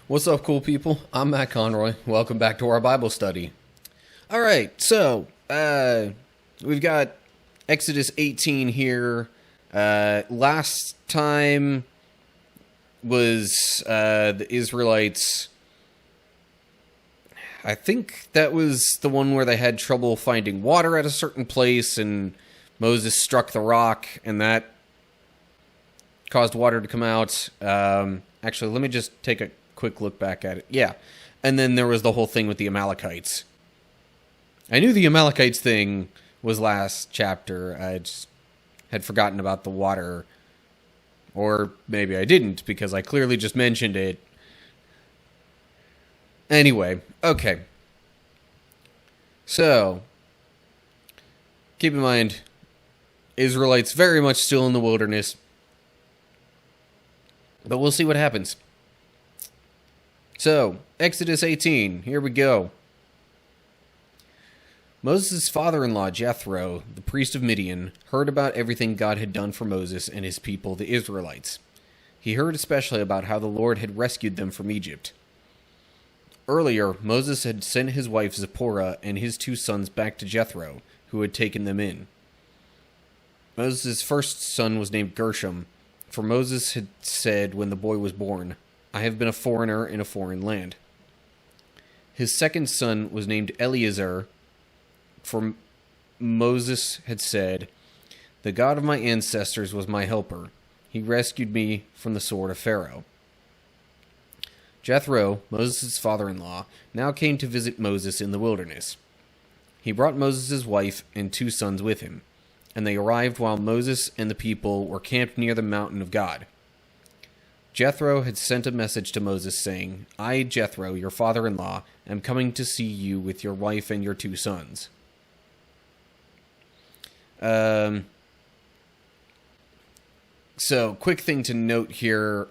What's up, cool people? I'm Matt Conroy. Welcome back to our Bible study. All right, so we've got Exodus 18 here. Last time was the Israelites. I think that was the one where they had trouble finding water at a certain place, and Moses struck the rock, and that caused water to come out. Actually, let me just take a quick look back at it. Yeah. And then there was the whole thing with the Amalekites. I knew the Amalekites thing was last chapter. I just had forgotten about the water. Or maybe I didn't, because I clearly just mentioned it. Anyway, okay. So, keep in mind, Israelites very much still in the wilderness. But we'll see what happens. So, Exodus 18, here we go. Moses' father-in-law, Jethro, the priest of Midian, heard about everything God had done for Moses and his people, the Israelites. He heard especially about how the Lord had rescued them from Egypt. Earlier, Moses had sent his wife Zipporah and his 2 sons back to Jethro, who had taken them in. Moses' first son was named Gershom, for Moses had said when the boy was born, "I have been a foreigner in a foreign land." His second son was named Eleazar, for Moses had said, "The God of my ancestors was my helper. He rescued me from the sword of Pharaoh." Jethro, Moses' father-in-law, now came to visit Moses in the wilderness. He brought Moses' wife and 2 sons with him, and they arrived while Moses and the people were camped near the mountain of God. Jethro had sent a message to Moses saying, "I, Jethro, your father-in-law, am coming to see you with your wife and your 2 sons. So, quick thing to note here,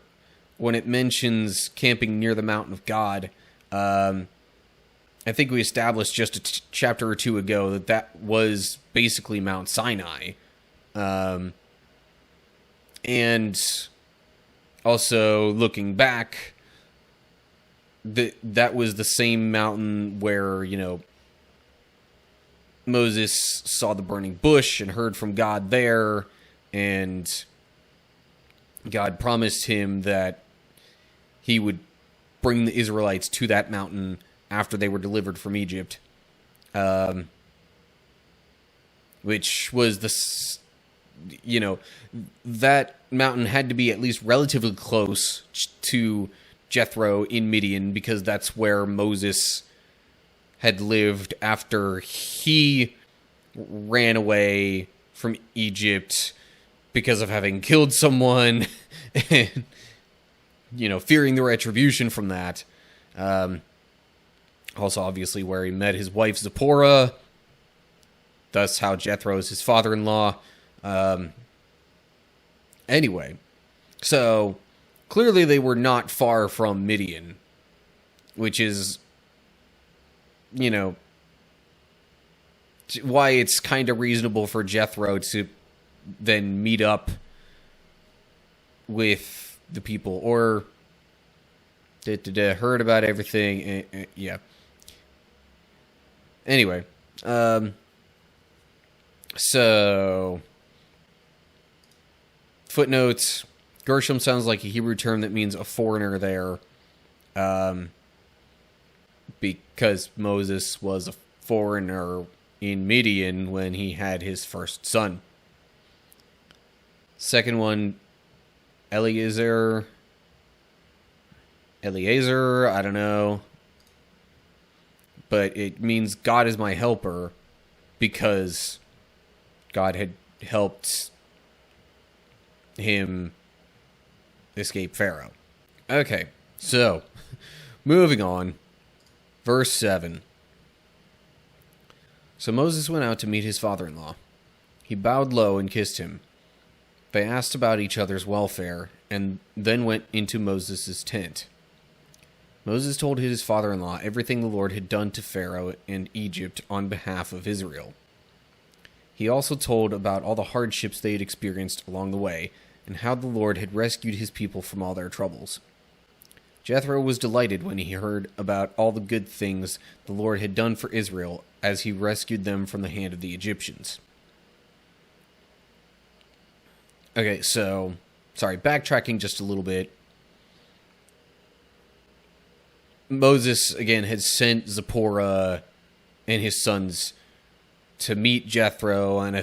when it mentions camping near the mountain of God, I think we established just a chapter or 2 ago that was basically Mount Sinai. And also, looking back, that was the same mountain where, Moses saw the burning bush and heard from God there, and God promised him that he would bring the Israelites to that mountain after they were delivered from Egypt. Which was that mountain had to be at least relatively close to Jethro in Midian, because that's where Moses had lived after he ran away from Egypt because of having killed someone and, fearing the retribution from that. Also, obviously, where he met his wife Zipporah. Thus, how Jethro is his father-in-law. Anyway, so clearly they were not far from Midian, which is, why it's kind of reasonable for Jethro to then meet up with the people, or heard about everything. Yeah. Anyway, so footnotes. Gershom sounds like a Hebrew term that means a foreigner there, because Moses was a foreigner in Midian when he had his first son. Second one, Eleazar, I don't know. But it means God is my helper, because God had helped him escape Pharaoh. Okay, so, moving on. Verse 7. So Moses went out to meet his father-in-law. He bowed low and kissed him. They asked about each other's welfare, and then went into Moses' tent. Moses told his father-in-law everything the Lord had done to Pharaoh and Egypt on behalf of Israel. He also told about all the hardships they had experienced along the way, and how the Lord had rescued his people from all their troubles. Jethro was delighted when he heard about all the good things the Lord had done for Israel as he rescued them from the hand of the Egyptians. Okay, so, sorry, backtracking just a little bit. Moses, again, had sent Zipporah and his sons to meet Jethro, and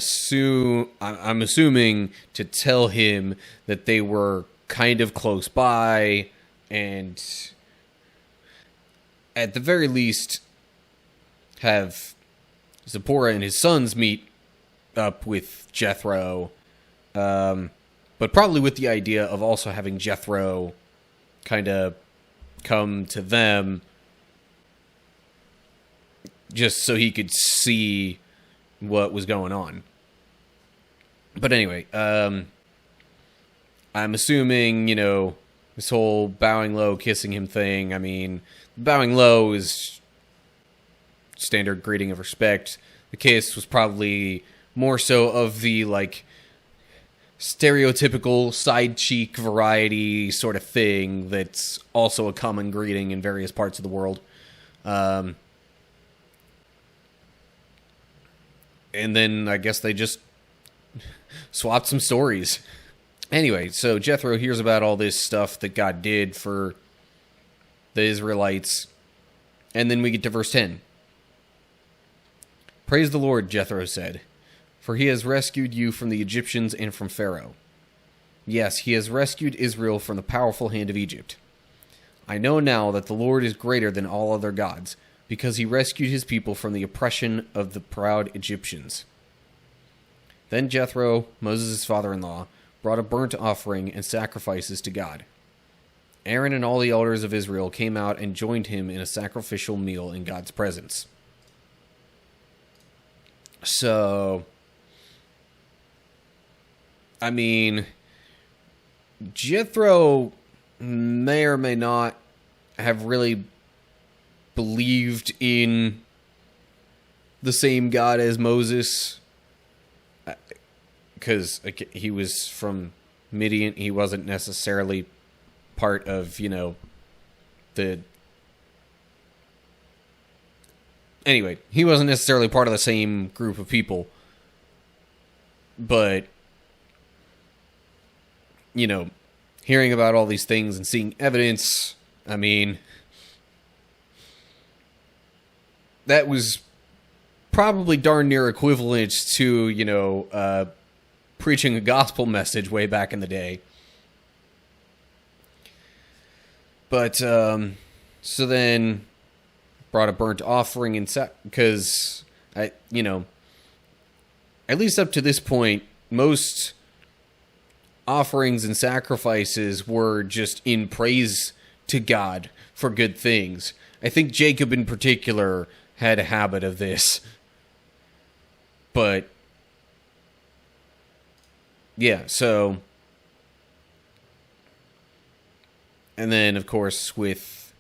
I'm assuming to tell him that they were kind of close by, and at the very least have Zipporah and his sons meet up with Jethro, but probably with the idea of also having Jethro kind of come to them just so he could see what was going on. But anyway, I'm assuming, this whole bowing low, kissing him thing, I mean, bowing low is standard greeting of respect. The kiss was probably more so of the, stereotypical side cheek variety sort of thing that's also a common greeting in various parts of the world. And then I guess they just swapped some stories. Anyway, so Jethro hears about all this stuff that God did for the Israelites. And then we get to verse 10. "Praise the Lord," Jethro said, "for he has rescued you from the Egyptians and from Pharaoh. Yes, he has rescued Israel from the powerful hand of Egypt. I know now that the Lord is greater than all other gods, because he rescued his people from the oppression of the proud Egyptians." Then Jethro, Moses' father-in-law, brought a burnt offering and sacrifices to God. Aaron and all the elders of Israel came out and joined him in a sacrificial meal in God's presence. So, I mean, Jethro may or may not have really believed in the same God as Moses, because he was from Midian. He wasn't necessarily part of, anyway, he wasn't necessarily part of the same group of people, but, hearing about all these things and seeing evidence, I mean, that was probably darn near equivalent to, preaching a gospel message way back in the day. But, so then brought a burnt offering and because, at least up to this point, most offerings and sacrifices were just in praise to God for good things. I think Jacob in particular had a habit of this. But, yeah, so, and then, of course, with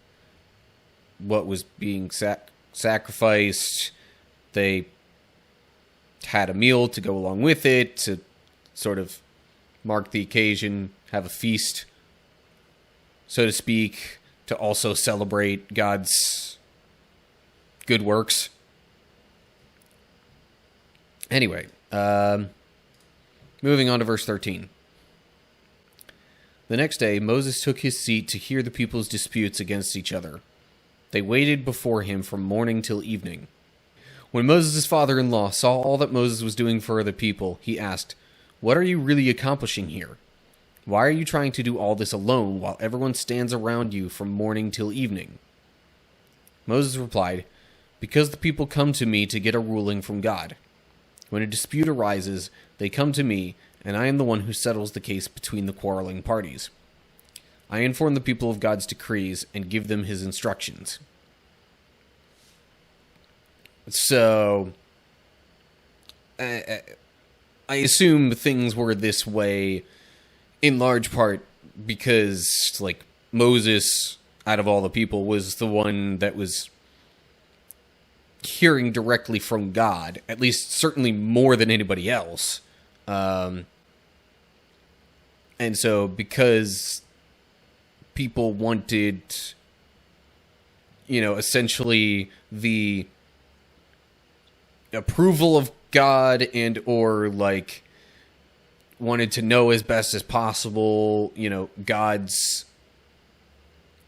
what was being sacrificed, they had a meal to go along with it, to sort of mark the occasion, have a feast, so to speak, to also celebrate God's good works. Anyway, moving on to verse 13. The next day, Moses took his seat to hear the people's disputes against each other. They waited before him from morning till evening. When Moses' father-in-law saw all that Moses was doing for the people, he asked, "What are you really accomplishing here? Why are you trying to do all this alone while everyone stands around you from morning till evening?" Moses replied, "Because the people come to me to get a ruling from God. When a dispute arises, they come to me, and I am the one who settles the case between the quarreling parties. I inform the people of God's decrees and give them his instructions." So, I assume things were this way in large part because, Moses, out of all the people, was the one that was hearing directly from God, at least certainly more than anybody else. And so because people wanted, essentially the approval of God, and or like wanted to know as best as possible, God's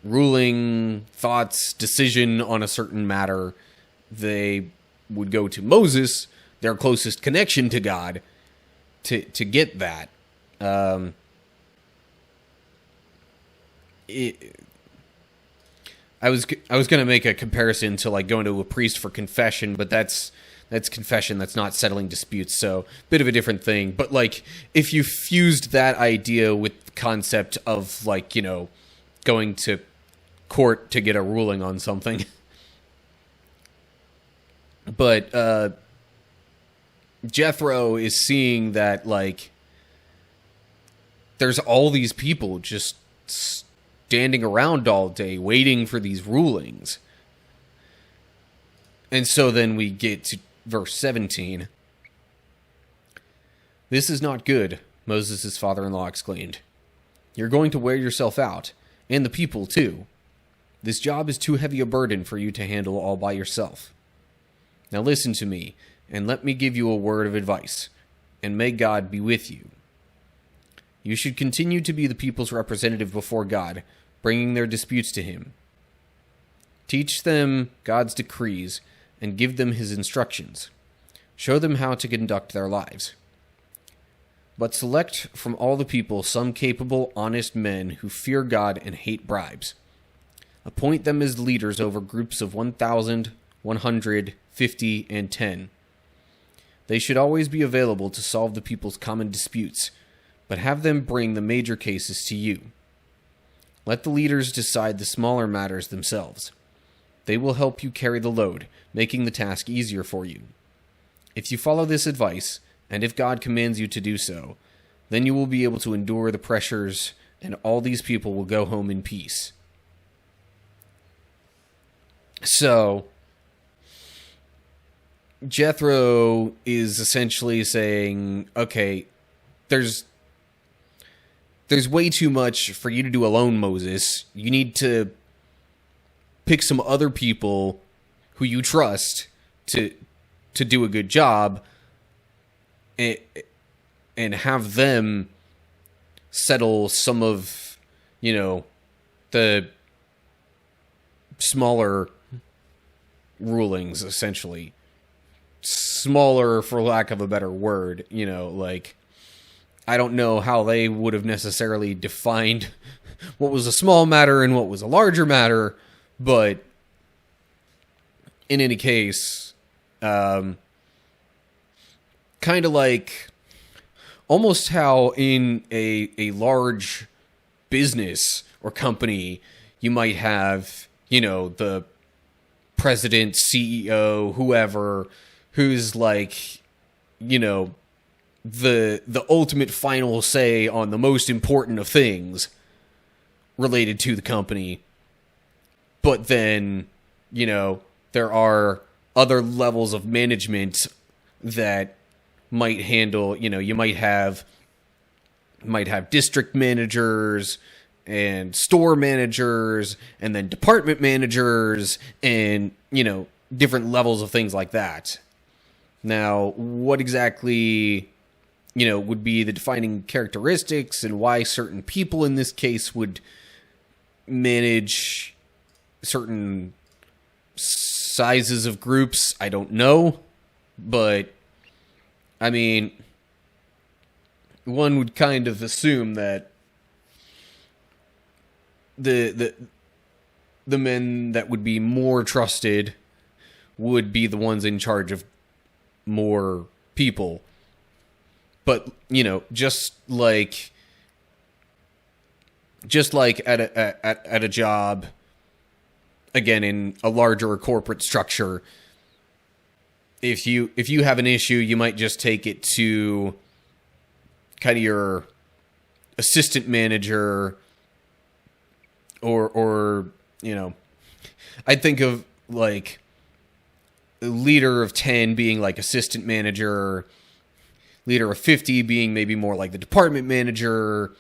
ruling, thoughts, decision on a certain matter, they would go to Moses, their closest connection to God, to get that. I was going to make a comparison to like going to a priest for confession, but that's confession. That's not settling disputes. So bit of a different thing. But like if you fused that idea with the concept of like, going to court to get a ruling on something. But Jethro is seeing that like there's all these people just standing around all day waiting for these rulings. And so then we get to verse 17. "This is not good," Moses' father-in-law exclaimed. "You're going to wear yourself out, and the people too. This job is too heavy a burden for you to handle all by yourself. Now listen to me, and let me give you a word of advice, and may God be with you. You should continue to be the people's representative before God, bringing their disputes to him. Teach them God's decrees, and give them his instructions. Show them how to conduct their lives. But select from all the people some capable, honest men who fear God and hate bribes. Appoint them as leaders over groups of 1,000, 100, 50, and 10. They should always be available to solve the people's common disputes, but have them bring the major cases to you. Let the leaders decide the smaller matters themselves. They will help you carry the load, making the task easier for you. If you follow this advice, and if God commands you to do so, then you will be able to endure the pressures, and all these people will go home in peace." So, Jethro is essentially saying, okay, there's way too much for you to do alone, Moses. You need to pick some other people who you trust to do a good job, and have them settle some of, the smaller rulings, essentially. Smaller, for lack of a better word, like, I don't know how they would have necessarily defined what was a small matter and what was a larger matter, but in any case, kind of like almost how in a large business or company you might have, the president, CEO, whoever, who's like, the ultimate final say on the most important of things related to the company. But then, there are other levels of management that might handle, you might have district managers and store managers and then department managers and, different levels of things like that. Now, what exactly, would be the defining characteristics and why certain people in this case would manage certain sizes of groups, I don't know. But, I mean, one would kind of assume that the men that would be more trusted would be the ones in charge of more people. But, just like at a job, again, in a larger corporate structure, if you have an issue, you might just take it to kind of your assistant manager, or I'd think of like a leader of 10 being like assistant manager, leader of 50 being maybe more like the department manager,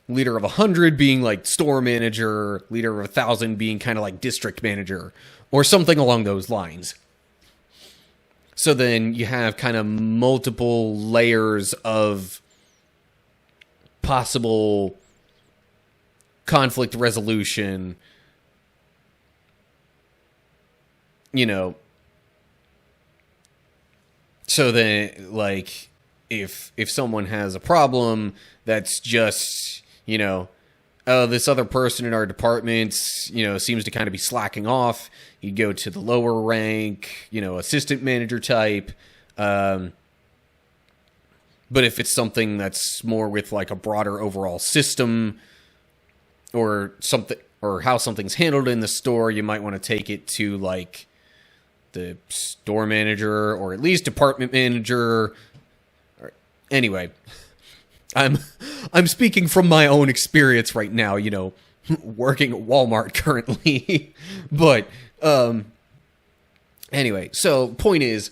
leader of 100 being like store manager, leader of 1,000 being kind of like district manager, or something along those lines. So then you have kind of multiple layers of possible conflict resolution, so then, like, if someone has a problem that's just, oh, this other person in our department, seems to kind of be slacking off, you go to the lower rank, assistant manager type. But if it's something that's more with like a broader overall system or something, or how something's handled in the store, you might want to take it to like the store manager or at least department manager. Anyway, I'm speaking from my own experience right now, working at Walmart currently. But anyway, so point is,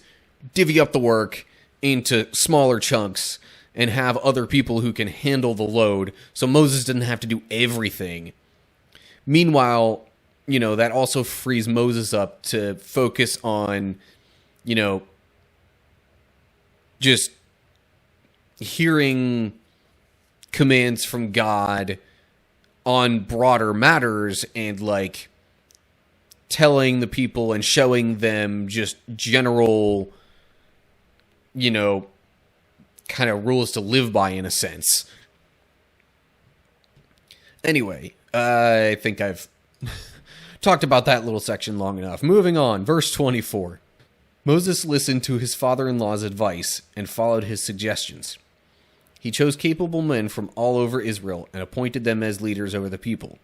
divvy up the work into smaller chunks and have other people who can handle the load so Moses doesn't have to do everything. Meanwhile, that also frees Moses up to focus on, just hearing commands from God on broader matters and like telling the people and showing them just general, kind of rules to live by in a sense. Anyway, I think I've talked about that little section long enough. Moving on, verse 24. Moses listened to his father-in-law's advice and followed his suggestions. He chose capable men from all over Israel and appointed them as leaders over the people.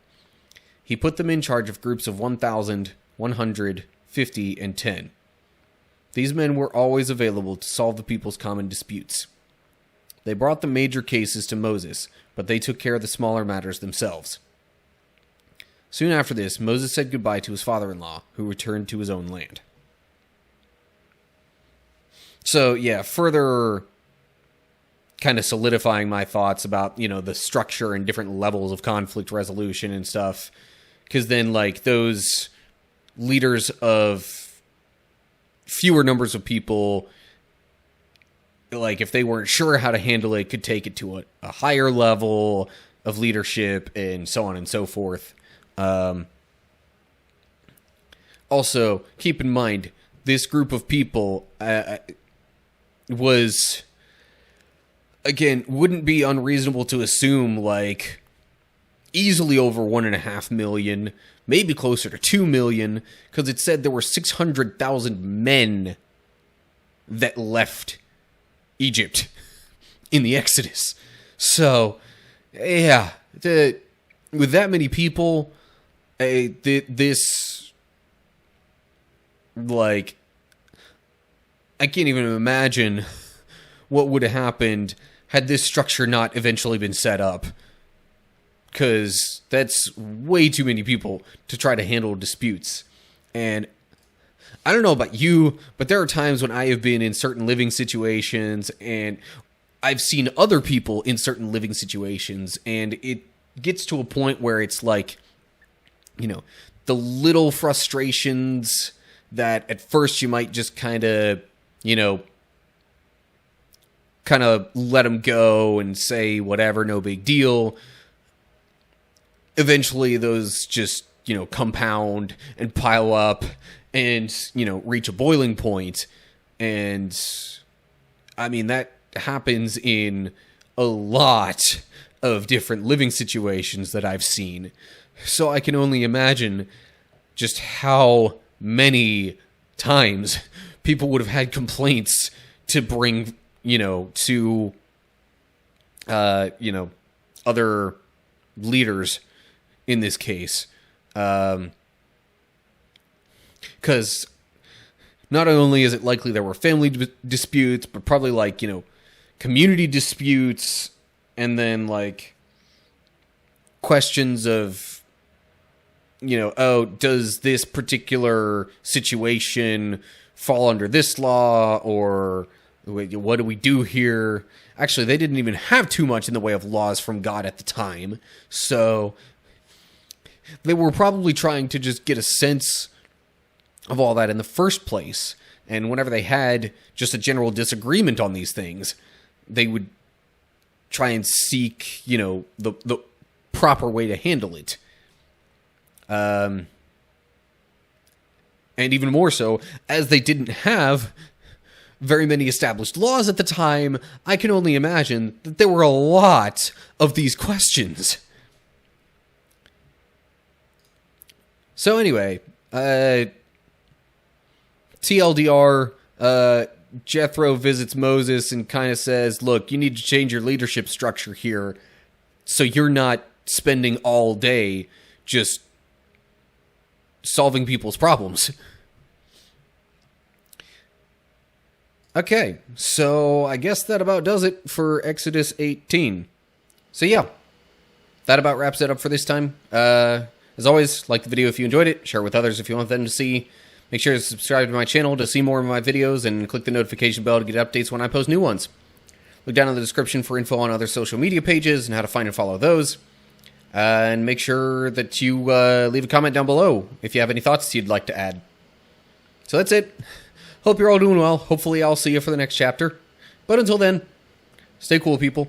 He put them in charge of groups of 1,000, 100, 50, and 10. These men were always available to solve the people's common disputes. They brought the major cases to Moses, but they took care of the smaller matters themselves. Soon after this, Moses said goodbye to his father-in-law, who returned to his own land. So, yeah, further kind of solidifying my thoughts about, the structure and different levels of conflict resolution and stuff. Because then, like, those leaders of fewer numbers of people, like, if they weren't sure how to handle it, could take it to a higher level of leadership and so on and so forth. Also, keep in mind, this group of people was, again, wouldn't be unreasonable to assume, like, easily over 1.5 million, maybe closer to 2 million, because it said there were 600,000 men that left Egypt in the Exodus. So, yeah, with that many people, this, like, I can't even imagine what would have happened had this structure not eventually been set up. Because that's way too many people to try to handle disputes. And I don't know about you, but there are times when I have been in certain living situations and I've seen other people in certain living situations, and it gets to a point where it's like, the little frustrations that at first you might just kind of let them go and say whatever, no big deal. Eventually those just, compound and pile up and, reach a boiling point. And I mean, that happens in a lot of different living situations that I've seen. So I can only imagine just how many times people would have had complaints to bring, to, other leaders in this case. Because not only is it likely there were family disputes, but probably like, community disputes, and then like questions of, does this particular situation fall under this law, or what do we do here? Actually, they didn't even have too much in the way of laws from God at the time, so they were probably trying to just get a sense of all that in the first place. And whenever they had just a general disagreement on these things, they would try and seek, the proper way to handle it. And even more so, as they didn't have very many established laws at the time, I can only imagine that there were a lot of these questions. So anyway, TLDR, Jethro visits Moses and kind of says, look, you need to change your leadership structure here so you're not spending all day just solving people's problems. Okay, so I guess that about does it for Exodus 18. So yeah, that about wraps it up for this time. As always, like the video if you enjoyed it, share it with others if you want them to see. Make sure to subscribe to my channel to see more of my videos, and click the notification bell to get updates when I post new ones. Look down in the description for info on other social media pages and how to find and follow those. And make sure that you leave a comment down below if you have any thoughts you'd like to add. So that's it. Hope you're all doing well. Hopefully I'll see you for the next chapter. But until then, stay cool, people.